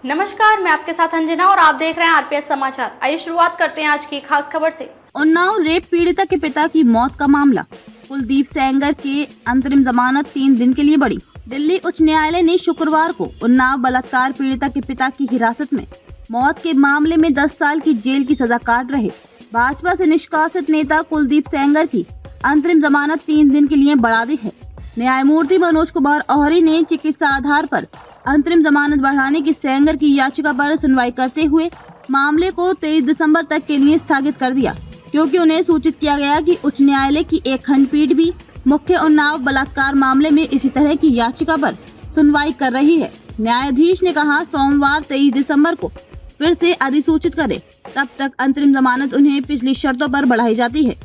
नमस्कार, मैं आपके साथ अंजना और आप देख रहे हैं आरपीएस समाचार। आइए शुरुआत करते हैं आज की खास खबर से। उन्नाव रेप पीड़िता के पिता की मौत का मामला। कुलदीप सेंगर के अंतरिम जमानत 3 दिन के लिए बढ़ी। दिल्ली उच्च न्यायालय ने शुक्रवार को उन्नाव बलात्कार पीड़िता के पिता की हिरासत में मौत के मामले में 10 साल की जेल की सजा काट रहे भाजपा से निष्कासित नेता कुलदीप सेंगर की अंतरिम जमानत 3 दिन के लिए बढ़ा दी है। न्यायमूर्ति मनोज कुमार ओहरी ने चिकित्सा आधार पर अंतरिम जमानत बढ़ाने की सेंगर की याचिका पर सुनवाई करते हुए मामले को 23 दिसंबर तक के लिए स्थगित कर दिया, क्योंकि उन्हें सूचित किया गया कि उच्च न्यायालय की एक खंडपीठ भी मुख्य उन्नाव बलात्कार मामले में इसी तरह की याचिका पर सुनवाई कर रही है। न्यायाधीश ने कहा सोमवार 23 दिसंबर को फिर से अधिसूचित करे, तब तक अंतरिम जमानत उन्हें पिछली शर्तों पर बढ़ाई जाती है।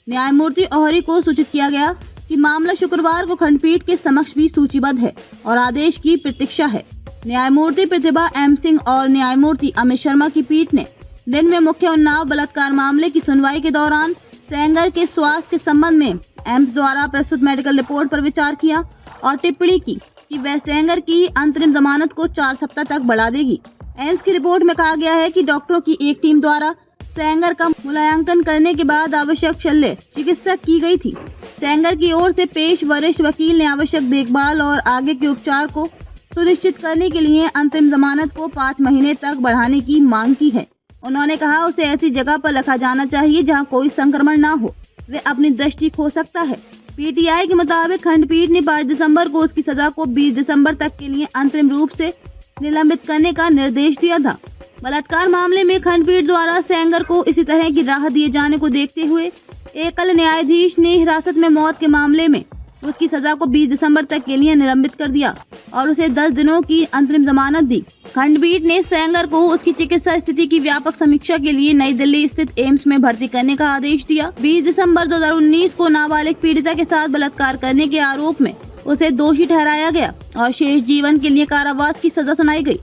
न्यायमूर्ति ओहरी को सूचित किया गया कि मामला शुक्रवार को खंडपीठ के समक्ष भी सूचीबद्ध है और आदेश की प्रतीक्षा है। न्यायमूर्ति प्रतिभा एम सिंह और न्यायमूर्ति अमित शर्मा की पीठ ने दिन में मुख्य उन्नाव बलात्कार मामले की सुनवाई के दौरान सेंगर के स्वास्थ्य के संबंध में एम्स द्वारा प्रस्तुत मेडिकल रिपोर्ट पर विचार किया और टिप्पणी की कि वह सेंगर की अंतरिम जमानत को 4 सप्ताह तक बढ़ा देगी। एम्स की रिपोर्ट में कहा गया है कि डॉक्टरों की एक टीम द्वारा सेंगर का मूल्यांकन करने के बाद आवश्यक शल्य चिकित्सा की गई थी। सेंगर की ओर से पेश वरिष्ठ वकील ने आवश्यक देखभाल और आगे के उपचार को सुनिश्चित करने के लिए अंतरिम जमानत को 5 महीने तक बढ़ाने की मांग की है। उन्होंने कहा उसे ऐसी जगह पर रखा जाना चाहिए जहां कोई संक्रमण न हो, वे अपनी दृष्टि खो सकता है। पीटीआई के मुताबिक खंडपीठ ने 5 दिसंबर को उसकी सजा को 20 दिसंबर तक के लिए अंतरिम रूप से निलंबित करने का निर्देश दिया था। बलात्कार मामले में खंडपीठ द्वारा सेंगर को इसी तरह की राहत दिए जाने को देखते हुए एकल न्यायाधीश ने हिरासत में मौत के मामले में उसकी सजा को 20 दिसंबर तक के लिए निलंबित कर दिया और उसे 10 दिनों की अंतरिम जमानत दी। खंडपीठ ने सेंगर को उसकी चिकित्सा स्थिति की व्यापक समीक्षा के लिए नई दिल्ली स्थित एम्स में भर्ती करने का आदेश दिया। 20 दिसंबर 2019 को नाबालिग पीड़िता के साथ बलात्कार करने के आरोप में उसे दोषी ठहराया गया और शेष जीवन के लिए कारावास की सजा सुनाई गई।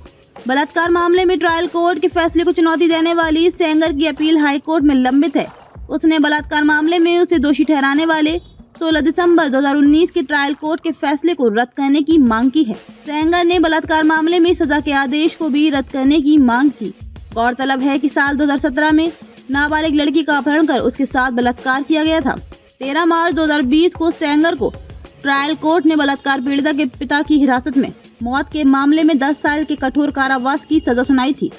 बलात्कार मामले में ट्रायल कोर्ट के फैसले को चुनौती देने वाली सेंगर की अपील हाई कोर्ट में लंबित है। उसने बलात्कार मामले में उसे दोषी ठहराने वाले 16 दिसंबर 2019 के ट्रायल कोर्ट के फैसले को रद्द करने की मांग की है। सेंगर ने बलात्कार मामले में सजा के आदेश को भी रद्द करने की मांग की। गौरतलब है कि साल 2017 में नाबालिग लड़की का अपहरण कर उसके साथ बलात्कार किया गया था। 13 मार्च 2020 को सेंगर को ट्रायल कोर्ट ने बलात्कार पीड़िता के पिता की हिरासत में मौत के मामले में 10 साल के कठोर कारावास की सजा सुनाई थी,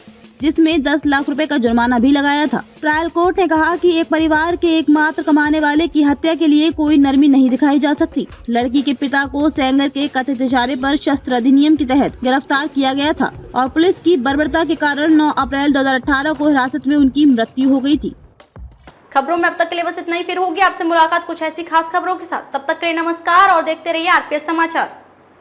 जिसमें 10 लाख रुपए का जुर्माना भी लगाया था। ट्रायल कोर्ट ने कहा कि एक परिवार के एकमात्र कमाने वाले की हत्या के लिए कोई नरमी नहीं दिखाई जा सकती। लड़की के पिता को सेंगर के कथित इशारे पर शस्त्र अधिनियम के तहत गिरफ्तार किया गया था और पुलिस की बर्बरता के कारण 9 अप्रैल 2018 को हिरासत में उनकी मृत्यु हो गई थी। खबरों में अब तक के लिए बस इतना ही। फिर होगी आपसे मुलाकात कुछ ऐसी खास खबरों के साथ। तब तक के लिए नमस्कार और देखते रहिए आरपीएस समाचार।